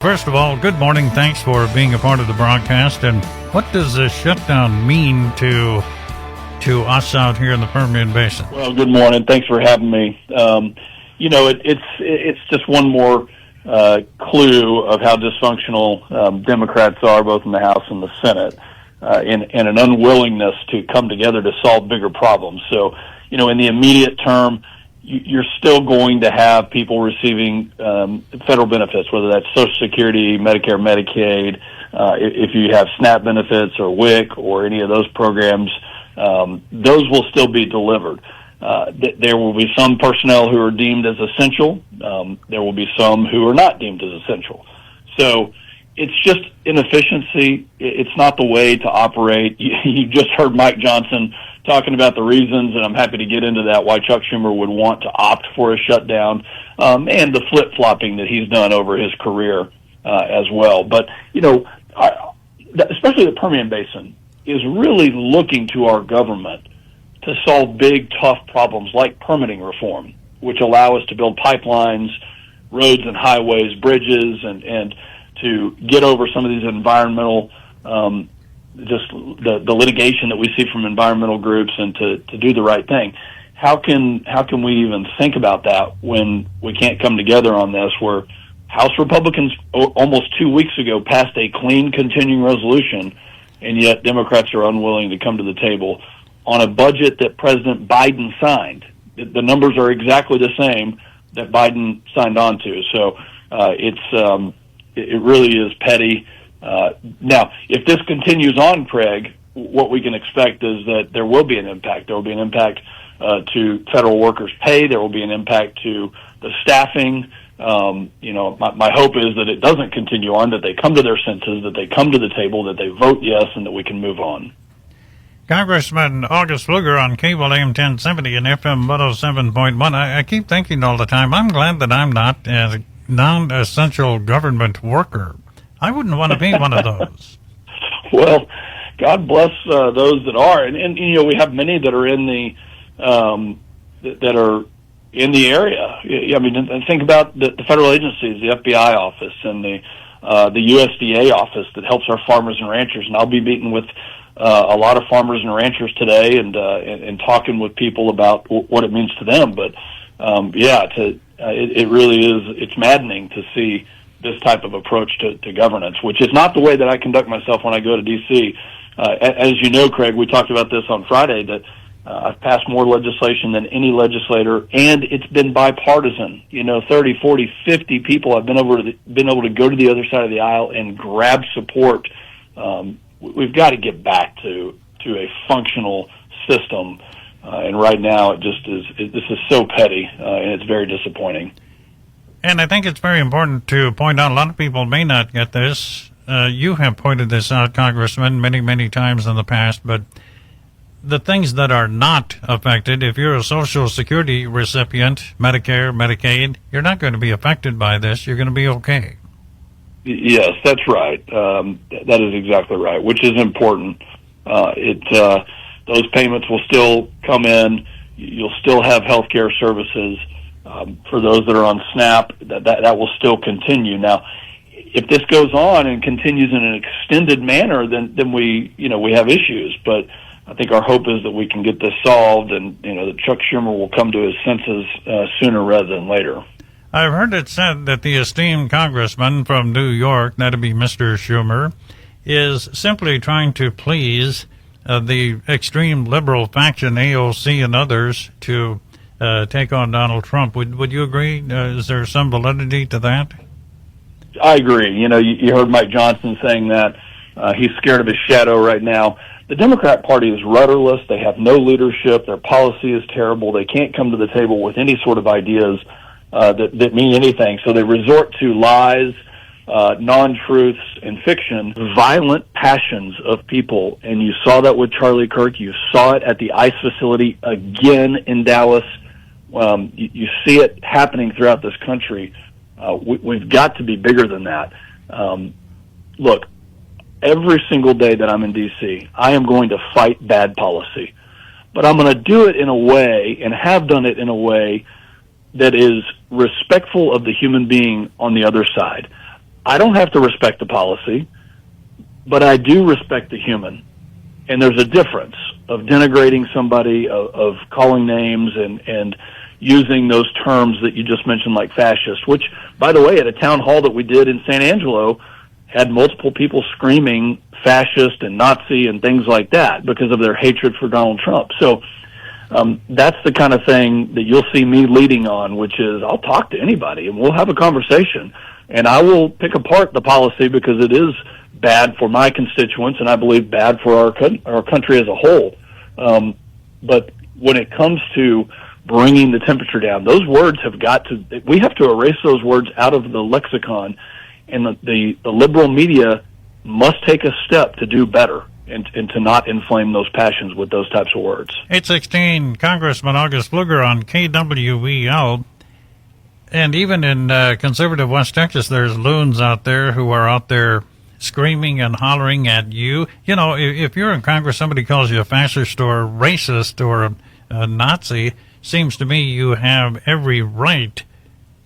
First of all, good morning. Thanks for being a part of the broadcast. And what does this shutdown mean to us out here in the Permian Basin? Well, good morning. Thanks for having me. It's just one more clue of how dysfunctional Democrats are, both in the House and the Senate, and an unwillingness to come together to solve bigger problems. So, in the immediate term, you're still going to have people receiving federal benefits, whether that's Social Security, Medicare, Medicaid. If you have SNAP benefits or WIC or any of those programs, those will still be delivered. There will be some personnel who are deemed as essential. There will be some who are not deemed as essential. So it's just inefficiency. It's not the way to operate. You just heard Mike Johnson talking about the reasons, and I'm happy to get into that, why Chuck Schumer would want to opt for a shutdown, and the flip-flopping that he's done over his career as well. But, especially the Permian Basin is really looking to our government to solve big, tough problems like permitting reform, which allow us to build pipelines, roads and highways, bridges, and to get over some of these environmental just the litigation that we see from environmental groups, and to do the right thing. How can we even think about that when we can't come together on this, where House Republicans almost 2 weeks ago passed a clean continuing resolution, and yet Democrats are unwilling to come to the table on a budget that President Biden signed? The numbers are exactly the same that Biden signed on to. So it really is petty. Now, if this continues on, Craig, what we can expect is that there will be an impact. There will be an impact to federal workers' pay. There will be an impact to the staffing. My hope is that it doesn't continue on, that they come to their senses, that they come to the table, that they vote yes, and that we can move on. Congressman August Pfluger on KWEL AM 1070 and FM 107.1. I keep thinking all the time, I'm glad that I'm not a non-essential government worker. I wouldn't want to be one of those. Well, God bless those that are, and we have many that are in the area. I mean, think about the federal agencies, the FBI office and the USDA office that helps our farmers and ranchers. And I'll be meeting with a lot of farmers and ranchers today, and talking with people about what it means to them. But it really is. It's maddening to see this type of approach to governance, which is not the way that I conduct myself when I go to D.C. As you know, Craig, we talked about this on Friday, that I've passed more legislation than any legislator, and it's been bipartisan. 30, 40, 50 people have been able to go to the other side of the aisle and grab support. We've got to get back to a functional system, and right now it just is. This is so petty, and it's very disappointing. And I think it's very important to point out, a lot of people may not get this. You have pointed this out, Congressman, many, many times in the past, but the things that are not affected, if you're a Social Security recipient, Medicare, Medicaid, you're not going to be affected by this. You're going to be okay. Yes, that's right. That is exactly right, which is important. Those payments will still come in. You'll still have health care services. For those that are on SNAP, that will still continue. Now, if this goes on and continues in an extended manner, then we have issues. But I think our hope is that we can get this solved, and that Chuck Schumer will come to his senses sooner rather than later. I've heard it said that the esteemed congressman from New York, that'd be Mr. Schumer, is simply trying to please the extreme liberal faction, AOC and others, to take on Donald Trump. Would you agree? Is there some validity to that? I agree. You heard Mike Johnson saying that. He's scared of his shadow right now. The Democrat Party is rudderless. They have no leadership. Their policy is terrible. They can't come to the table with any sort of ideas that mean anything. So they resort to lies, non-truths, and fiction, violent passions of people. And you saw that with Charlie Kirk. You saw it at the ICE facility again in Dallas. You see it happening throughout this country. We've got to be bigger than that. Look, every single day that I'm in D.C., I am going to fight bad policy. But I'm going to do it in a way, and have done it in a way, that is respectful of the human being on the other side. I don't have to respect the policy, but I do respect the human. And there's a difference of denigrating somebody, of calling names and using those terms that you just mentioned, like fascist, which, by the way, at a town hall that we did in San Angelo, had multiple people screaming fascist and Nazi and things like that because of their hatred for Donald Trump. So that's the kind of thing that you'll see me leading on, which is I'll talk to anybody and we'll have a conversation. And I will pick apart the policy because it is bad for my constituents and I believe bad for our country as a whole. But when it comes to bringing the temperature down, those words we have to erase those words out of the lexicon, and the liberal media must take a step to do better and to not inflame those passions with those types of words. 816, Congressman August Pfluger on KWEL. And even in conservative West Texas, there's loons out there who are out there screaming and hollering at you. You know, if you're in Congress, somebody calls you a fascist or a racist or a Nazi, seems to me you have every right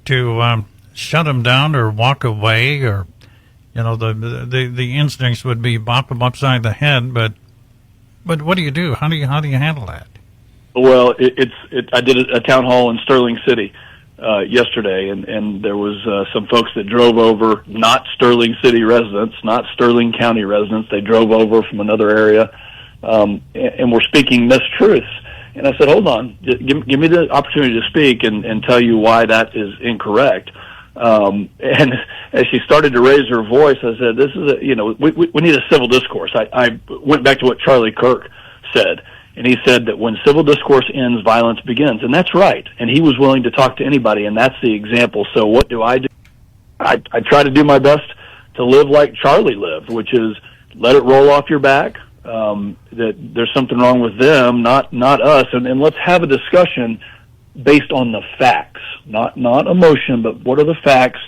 to shut them down or walk away, or, you know, the instincts would be bop them upside the head. But what do you do? How do you handle that? Well, I did a town hall in Sterling City yesterday, and there was some folks that drove over, not Sterling City residents, not Sterling County residents. They drove over from another area, and were speaking mistruths. And I said, hold on, give me the opportunity to speak and tell you why that is incorrect. And as she started to raise her voice, I said, this is we need a civil discourse. I went back to what Charlie Kirk said. And he said that when civil discourse ends, violence begins. And that's right. And he was willing to talk to anybody, and that's the example. So what do? I try to do my best to live like Charlie lived, which is let it roll off your back, that there's something wrong with them, not us. And let's have a discussion based on the facts, not emotion, but what are the facts?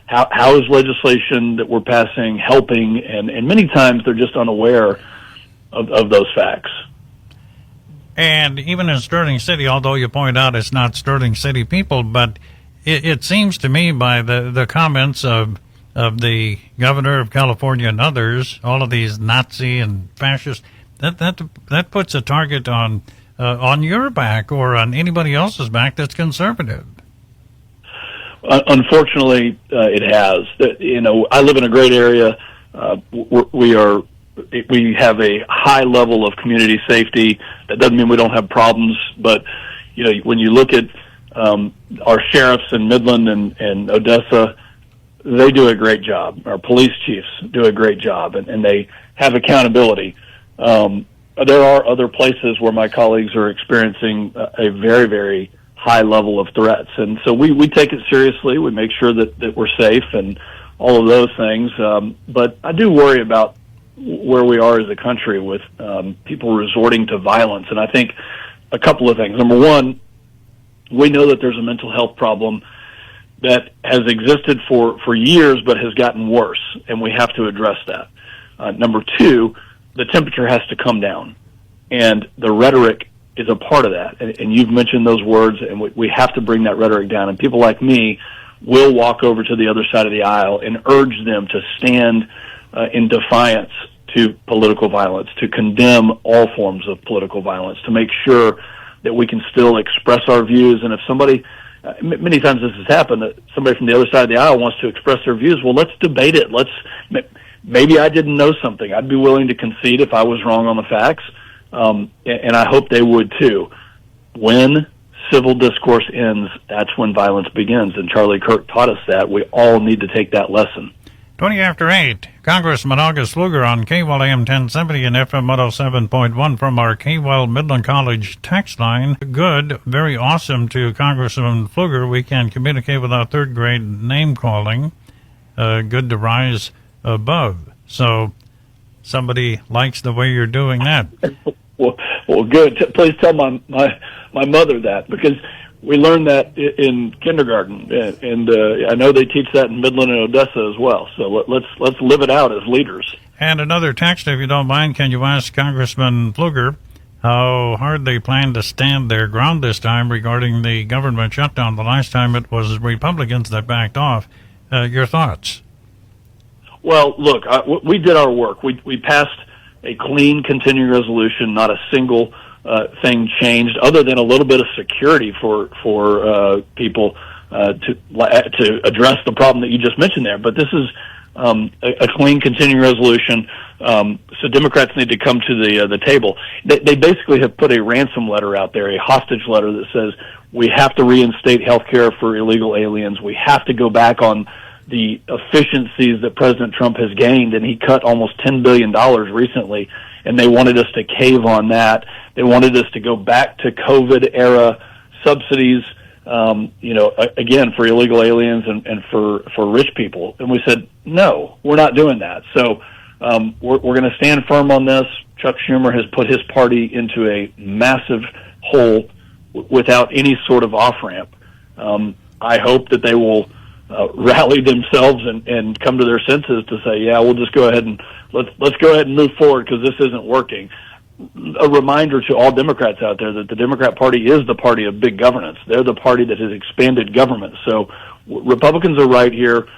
How is legislation that we're passing helping? And many times they're just unaware of those facts. And even in Sterling City, although you point out it's not Sterling City people, but it seems to me by the comments of the governor of California and others, all of these Nazi and fascist, that puts a target on your back or on anybody else's back that's conservative. Unfortunately, it has. I live in a great area. We have a high level of community safety. That doesn't mean we don't have problems, but when you look at our sheriffs in Midland and Odessa, they do a great job. Our police chiefs do a great job, and they have accountability. There are other places where my colleagues are experiencing a very, very high level of threats, and so we take it seriously. We make sure that we're safe and all of those things. But I do worry about where we are as a country with people resorting to violence. And I think a couple of things. Number one, we know that there's a mental health problem that has existed for years but has gotten worse, and we have to address that. Number two, the temperature has to come down, and the rhetoric is a part of that. And you've mentioned those words, and we have to bring that rhetoric down. And people like me will walk over to the other side of the aisle and urge them to stand in defiance to political violence, to condemn all forms of political violence, to make sure that we can still express our views. And if somebody, many times this has happened, that somebody from the other side of the aisle wants to express their views, well, let's debate it. Maybe I didn't know something. I'd be willing to concede if I was wrong on the facts, and I hope they would too. When civil discourse ends, that's when violence begins, and Charlie Kirk taught us that. We all need to take that lesson. 20 after 8, Congressman August Pfluger on KWEL AM 1070 and FM 107.1 from our KWEL Midland College text line. Good, very awesome to Congressman Pfluger. We can communicate without third grade name calling. Good to rise above. So somebody likes the way you're doing that. Well, good. Please tell my mother that, because we learned that in kindergarten, and I know they teach that in Midland and Odessa as well. So let's live it out as leaders. And another text, if you don't mind, can you ask Congressman Pfluger how hard they plan to stand their ground this time regarding the government shutdown? The last time it was Republicans that backed off. Your thoughts? Well, look, we did our work. We passed a clean continuing resolution. Not a single thing changed, other than a little bit of security for people to address the problem that you just mentioned there. But this is a clean continuing resolution. So Democrats need to come to the table. They basically have put a ransom letter out there, a hostage letter that says we have to reinstate health care for illegal aliens. We have to go back on the efficiencies that President Trump has gained, and he cut almost $10 billion recently, and they wanted us to cave on that. They wanted us to go back to COVID-era subsidies, again, for illegal aliens and for rich people. And we said, no, we're not doing that. So we're going to stand firm on this. Chuck Schumer has put his party into a massive hole without any sort of off-ramp. I hope that they will rally themselves and come to their senses to say, yeah, we'll just go ahead and let's go ahead and move forward because this isn't working. A reminder to all Democrats out there that the Democrat Party is the party of big governance. They're the party that has expanded government. So Republicans are right here.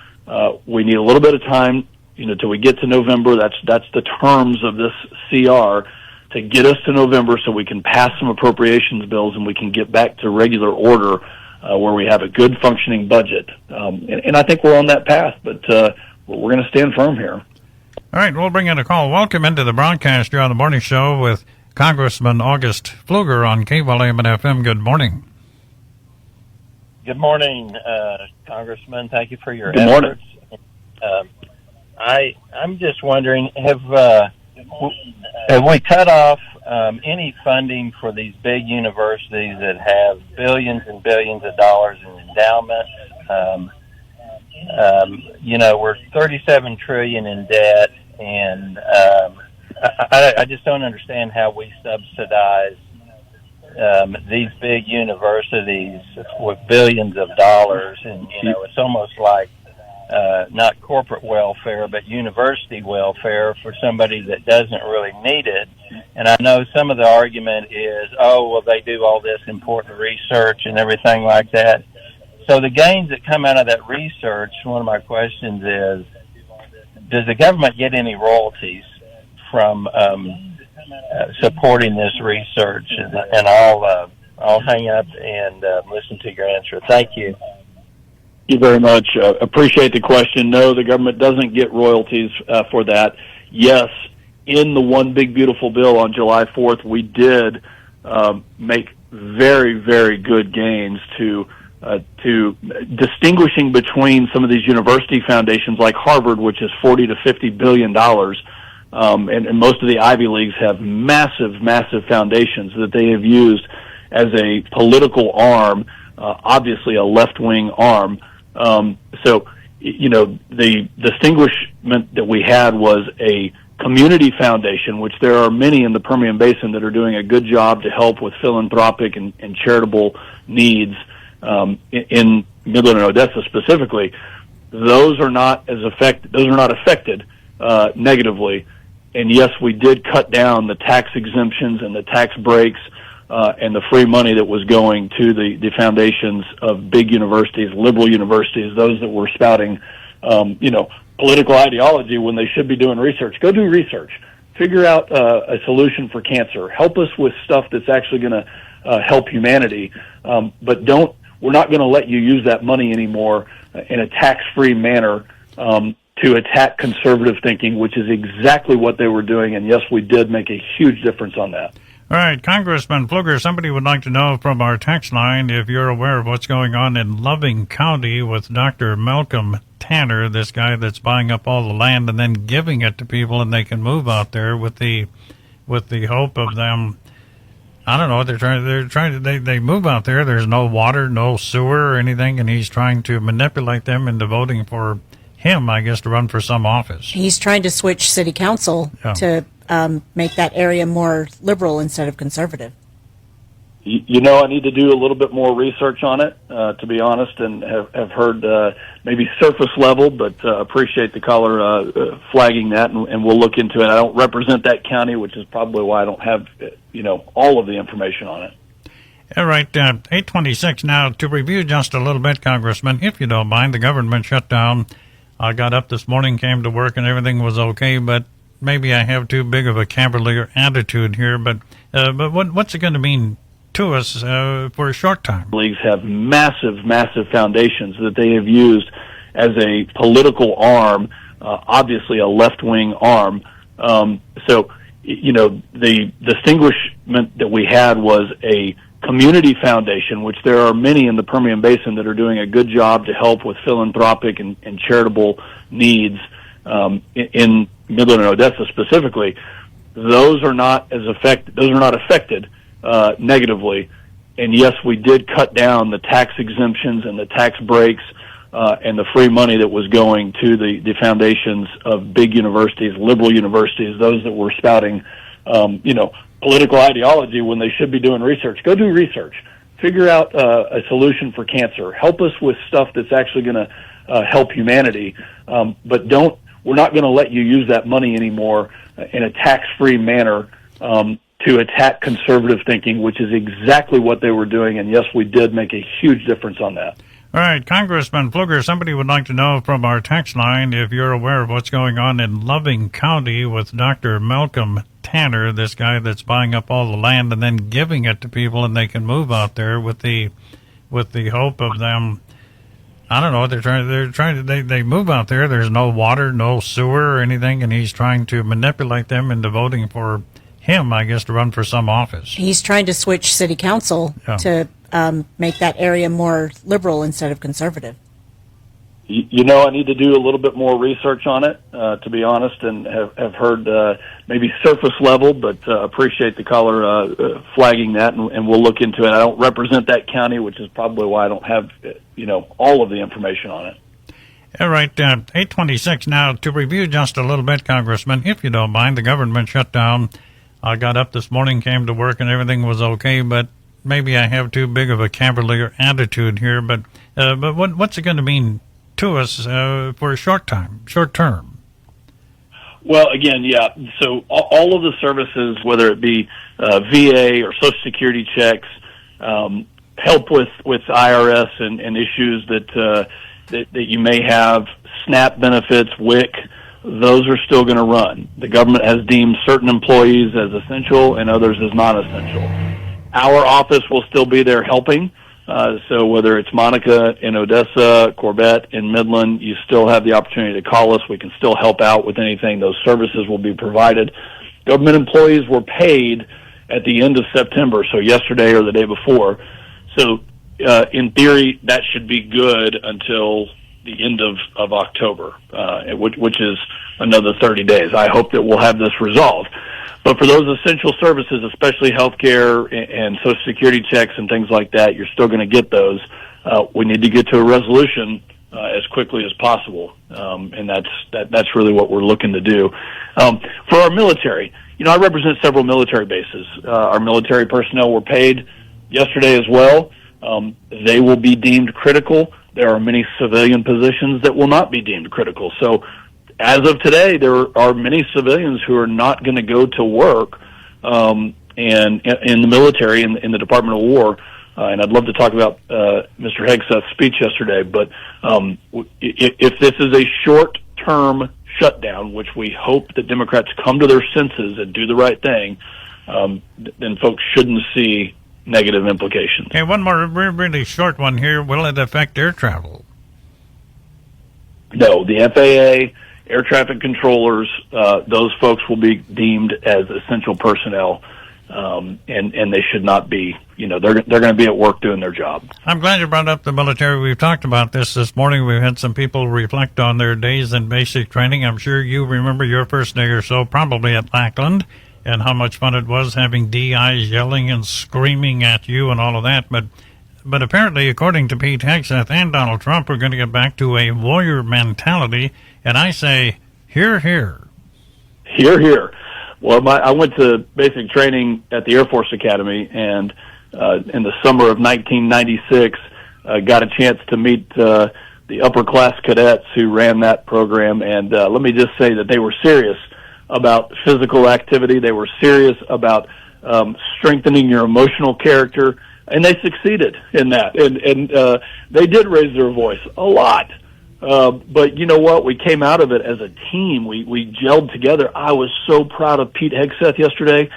We need a little bit of time, till we get to November. That's the terms of this CR to get us to November so we can pass some appropriations bills and we can get back to regular order where we have a good functioning budget. And I think we're on that path, but we're going to stand firm here. All right, we'll bring in a call. Welcome into the broadcast. You're on the morning show with Congressman August Pfluger on KWEL AM and FM. Good morning. Good morning, Congressman. Thank you for your Good efforts. Morning. I'm just wondering, have we cut off any funding for these big universities that have billions and billions of dollars in endowments? We're $37 trillion in debt, and I just don't understand how we subsidize these big universities with billions of dollars, and it's almost like not corporate welfare, but university welfare for somebody that doesn't really need it. And I know some of the argument is, they do all this important research and everything like that. So the gains that come out of that research, one of my questions is, does the government get any royalties from supporting this research? And I'll hang up and listen to your answer. Thank you. Thank you very much. Appreciate the question. No, the government doesn't get royalties for that. Yes, in the One Big Beautiful Bill on July 4th, we did make very, very good gains to distinguishing between some of these university foundations like Harvard, which is $40 to $50 billion, and most of the Ivy Leagues have massive, massive foundations that they have used as a political arm, obviously a left-wing arm. So the distinguishment that we had was a community foundation, which there are many in the Permian Basin that are doing a good job to help with philanthropic and charitable needs. In Midland and Odessa specifically, those are not affected negatively. And yes, we did cut down the tax exemptions and the tax breaks and the free money that was going to the foundations of big universities, liberal universities, those that were spouting, political ideology when they should be doing research. Go do research. Figure out a solution for cancer. Help us with stuff that's actually going to help humanity. But we're not going to let you use that money anymore in a tax-free manner to attack conservative thinking, which is exactly what they were doing. And yes, we did make a huge difference on that. All right, Congressman Pfluger, somebody would like to know from our text line if you're aware of what's going on in Loving County with Dr. Malcolm Tanner, this guy that's buying up all the land and then giving it to people, and they can move out there with the hope of them. I don't know. They move out there. There's no water, no sewer or anything, and he's trying to manipulate them into voting for him, I guess, to run for some office. He's trying to switch city council to make that area more liberal instead of conservative. I need to do a little bit more research on it, to be honest, and have heard maybe surface level, but appreciate the caller flagging that, and we'll look into it. I don't represent that county, which is probably why I don't have, all of the information on it. All right, 8:26 now. To review just a little bit, Congressman, if you don't mind, the government shut down I got up this morning, came to work, and everything was okay, but maybe I have too big of a cavalier attitude here. But what's it going to mean to us for a short time? Leagues have massive foundations that they have used as a political arm, obviously a left-wing arm. So, the distinguishment that we had was a community foundation, which there are many in the Permian Basin that are doing a good job to help with philanthropic and charitable needs in Midland and Odessa specifically. Those are not affected negatively. And yes, we did cut down the tax exemptions and the tax breaks and the free money that was going to the foundations of big universities, liberal universities, those that were spouting, political ideology when they should be doing research. Go do research. Figure out a solution for cancer. Help us with stuff that's actually going to help humanity. But we're not going to let you use that money anymore in a tax-free manner to attack conservative thinking, which is exactly what they were doing. And yes, we did make a huge difference on that. All right, Congressman Pfluger, somebody would like to know from our text line if you're aware of what's going on in Loving County with Dr. Malcolm Tanner, this guy that's buying up all the land and then giving it to people, and they can move out there with the hope of them. I don't know. They move out there. There's no water, no sewer or anything, and he's trying to manipulate them into voting for him, I guess, to run for some office. He's trying to switch city council to make that area more liberal instead of conservative. I need to do a little bit more research on it, to be honest, and have heard maybe surface level, but appreciate the caller flagging that, and we'll look into it. I don't represent that county, which is probably why I don't have, all of the information on it. All right, 8:26 now. To review just a little bit, Congressman, if you don't mind, the government shutdown. I got up this morning, came to work, and everything was okay, but maybe I have too big of a cavalier attitude here. But what's it going to mean to us for a short term? Well, again, yeah. So all of the services, whether it be VA or Social Security checks, help with IRS and issues that you may have, SNAP benefits, WIC, those are still going to run. The government has deemed certain employees as essential and others as not essential. Our office will still be there helping. So whether it's Monica in Odessa, Corbett in Midland, you still have the opportunity to call us. We can still help out with anything. Those services will be provided. Government employees were paid at the end of September, so yesterday or the day before. So in theory, that should be good until the end of October, which is another 30 days. I hope that we'll have this resolved. But for those essential services, especially health care and Social Security checks and things like that, you're still going to get those. We need to get to a resolution as quickly as possible, and that's really what we're looking to do. For our military, I represent several military bases. Our military personnel were paid yesterday as well. They will be deemed critical. There are many civilian positions that will not be deemed critical. So as of today, there are many civilians who are not going to go to work and in the military, in the Department of War. And I'd love to talk about Mr. Hegseth's speech yesterday. But if this is a short-term shutdown, which we hope that Democrats come to their senses and do the right thing, then folks shouldn't see negative implications. Okay, one more really short one here. Will it affect air travel? No, the FAA, air traffic controllers, those folks will be deemed as essential personnel, and they should not be. They're going to be at work doing their job. I'm glad you brought up the military. We've talked about this morning. We've had some people reflect on their days in basic training. I'm sure you remember your first day or so, probably at Lackland, and how much fun it was having DIs yelling and screaming at you and all of that. But apparently, according to Pete Hegseth and Donald Trump, we're going to get back to a warrior mentality. And I say, hear, hear. Hear, hear. Well, I went to basic training at the Air Force Academy, and in the summer of 1996, got a chance to meet the upper-class cadets who ran that program. And let me just say that they were serious about physical activity. They were serious about strengthening your emotional character, and they succeeded in that. And they did raise their voice a lot But you know what? We came out of it as a team. We gelled together. I was so proud of Pete Hegseth yesterday.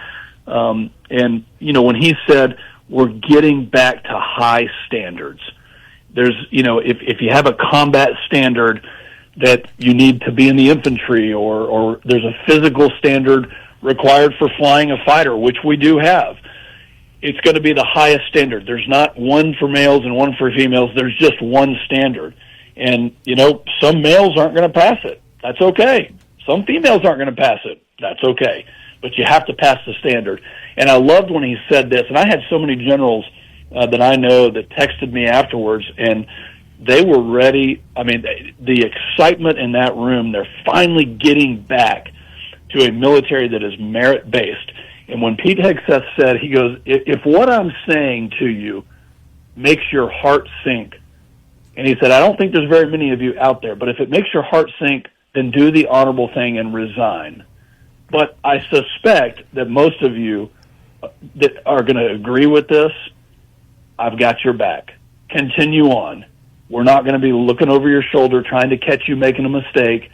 And, you know, when he said, we're getting back to high standards, there's, you know, if you have a combat standard that you need to be in the infantry, or there's a physical standard required for flying a fighter, which we do have, it's going to be the highest standard. There's not one for males and one for females. There's just one standard. And, you know, some males aren't going to pass it. That's okay. Some females aren't going to pass it. That's okay. But you have to pass the standard. And I loved when he said this, and I had so many generals that I know that texted me afterwards, and they were ready. I mean, the excitement in that room, they're finally getting back to a military that is merit-based. And when Pete Hegseth said, he goes, if what I'm saying to you makes your heart sink, and he said, I don't think there's very many of you out there, but if it makes your heart sink, then do the honorable thing and resign. But I suspect that most of you that are going to agree with this, I've got your back. Continue on. We're not going to be looking over your shoulder trying to catch you making a mistake.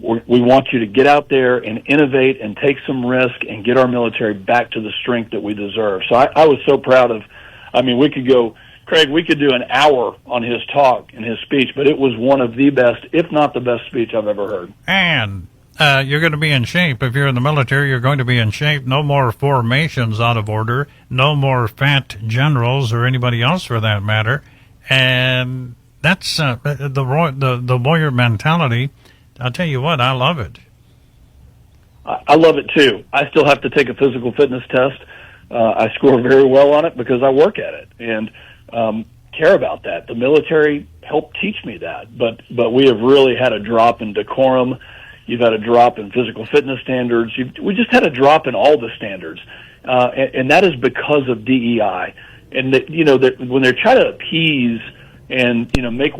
We want you to get out there and innovate and take some risk and get our military back to the strength that we deserve. So I was so proud of, I mean, we could go, Craig, we could do an hour on his talk and his speech, but it was one of the best, if not the best speech I've ever heard. And you're going to be in shape. If you're in the military, you're going to be in shape. No more formations out of order. No more fat generals or anybody else for that matter. And that's the warrior mentality. I'll tell you what, I love it. I love it too. I still have to take a physical fitness test. I score very well on it because I work at it and care about that. The military helped teach me that, but we have really had a drop in decorum. You've had a drop in physical fitness standards. We just had a drop in all the standards, and that is because of DEI. And that, you know, that when they're trying to appease and, you know, make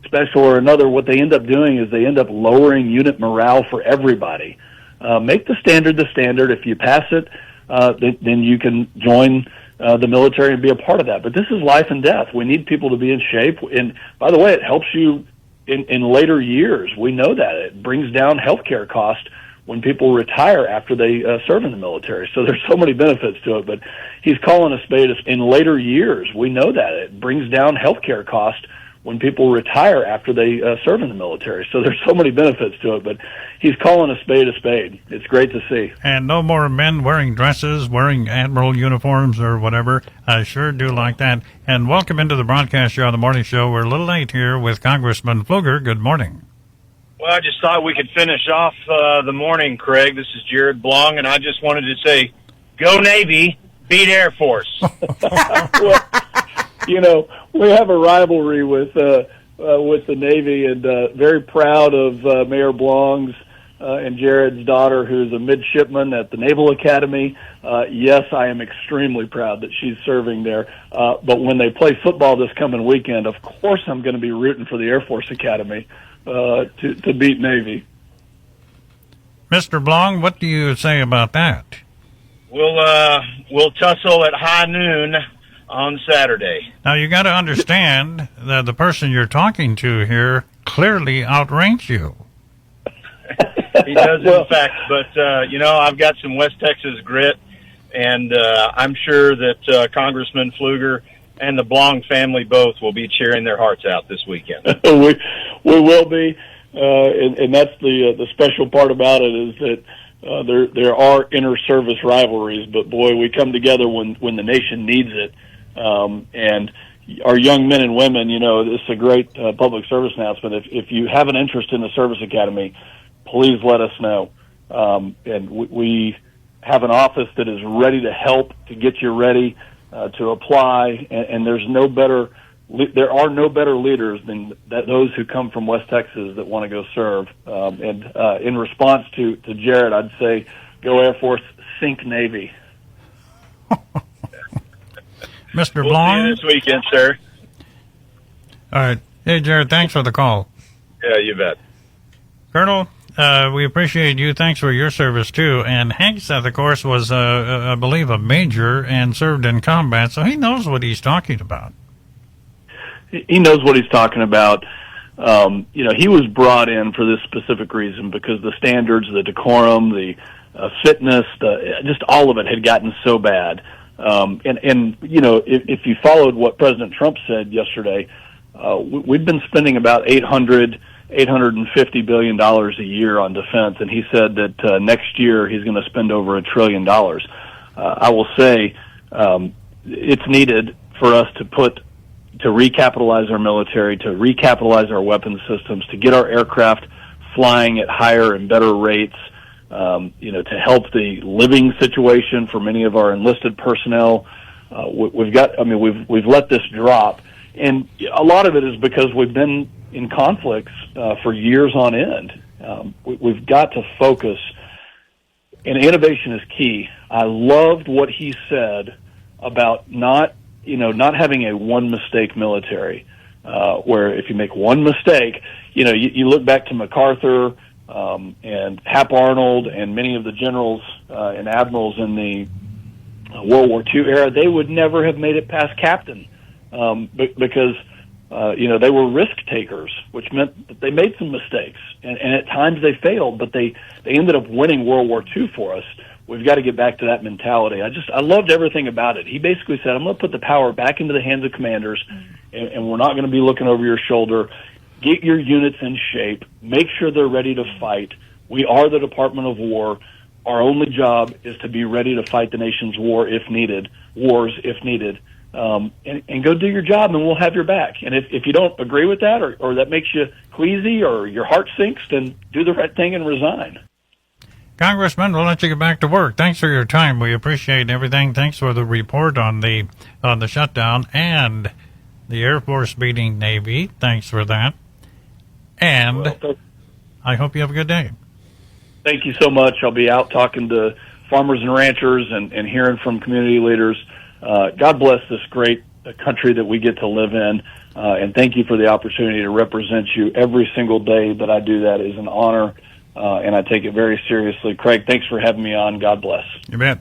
special or another, what they end up doing is they end up lowering unit morale for everybody. Make the standard the standard. If you pass it, then you can join the military and be a part of that. But this is life and death. We need people to be in shape. And by the way, it helps you in later years. We know that. It brings down healthcare costs when people retire after they serve in the military. So there's so many benefits to it. But he's calling a spade in later years. We know that. It brings down healthcare costs when people retire after they serve in the military. So there's so many benefits to it, but he's calling a spade a spade. It's great to see. And no more men wearing dresses, wearing admiral uniforms or whatever. I sure do like that. And welcome into the broadcast show on the morning show. We're a little late here with Congressman Pfluger. Good morning. Well, I just thought we could finish off the morning, Craig. This is Jared Blong, and I just wanted to say, go Navy, beat Air Force. Well, you know, we have a rivalry with the Navy, and very proud of Mayor Blong's and Jared's daughter, who's a midshipman at the Naval Academy. Yes, I am extremely proud that she's serving there. But when they play football this coming weekend, of course I'm going to be rooting for the Air Force Academy to beat Navy. Mr. Blong, what do you say about that? We'll tussle at high noon on Saturday. Now, you got to understand that the person you're talking to here clearly outranks you. He does, in fact, but, you know, I've got some West Texas grit, and I'm sure that Congressman Pfluger and the Blong family both will be cheering their hearts out this weekend. we will be, and that's the special part about it is that there are inter-service rivalries, but, boy, we come together when the nation needs it. And our young men and women, you know, this is a great public service announcement. If you have an interest in the Service Academy, please let us know. And we have an office that is ready to help, to get you ready to apply. And there are no better leaders than those who come from West Texas that want to go serve. And in response to Jared, I'd say go Air Force, sink Navy. Mr. We'll Blong? see you this weekend, sir. All right. Hey, Jared, thanks for the call. Yeah, you bet. Colonel, we appreciate you. Thanks for your service, too. And Hegseth, of course, was, I believe, a major and served in combat, so he knows what he's talking about. He knows what he's talking about. He was brought in for this specific reason because the standards, the decorum, the fitness, just all of it had gotten so bad. If you followed what President Trump said yesterday, we've been spending about $850 billion a year on defense, and he said that next year he's going to spend over $1 trillion. I will say it's needed for us to recapitalize our military, to recapitalize our weapons systems, to get our aircraft flying at higher and better rates, to help the living situation for many of our enlisted personnel. We've let this drop, and a lot of it is because we've been in conflicts for years on end. We've got to focus, and innovation is key. I loved what he said about not having a one mistake military, where if you make one mistake, you look back to MacArthur and Hap Arnold and many of the generals and admirals in the World War II era, they would never have made it past captain because they were risk takers, which meant that they made some mistakes, and at times they failed, but they ended up winning World War II for us. We've got to get back to that mentality. I loved everything about it. He basically said, I'm going to put the power back into the hands of commanders, and we're not going to be looking over your shoulder. Get your units in shape. Make sure they're ready to fight. We are the Department of War. Our only job is to be ready to fight the nation's wars if needed, and go do your job, and we'll have your back. And if you don't agree with that, or that makes you queasy, or your heart sinks, then do the right thing and resign. Congressman, we'll let you get back to work. Thanks for your time. We appreciate everything. Thanks for the report on the shutdown and the Air Force beating Navy. Thanks for that. And I hope you have a good day. Thank you so much. I'll be out talking to farmers and ranchers and hearing from community leaders. God bless this great country that we get to live in. And thank you for the opportunity to represent you every single day that I do that. Is an honor. And I take it very seriously. Craig, thanks for having me on. God bless. You bet.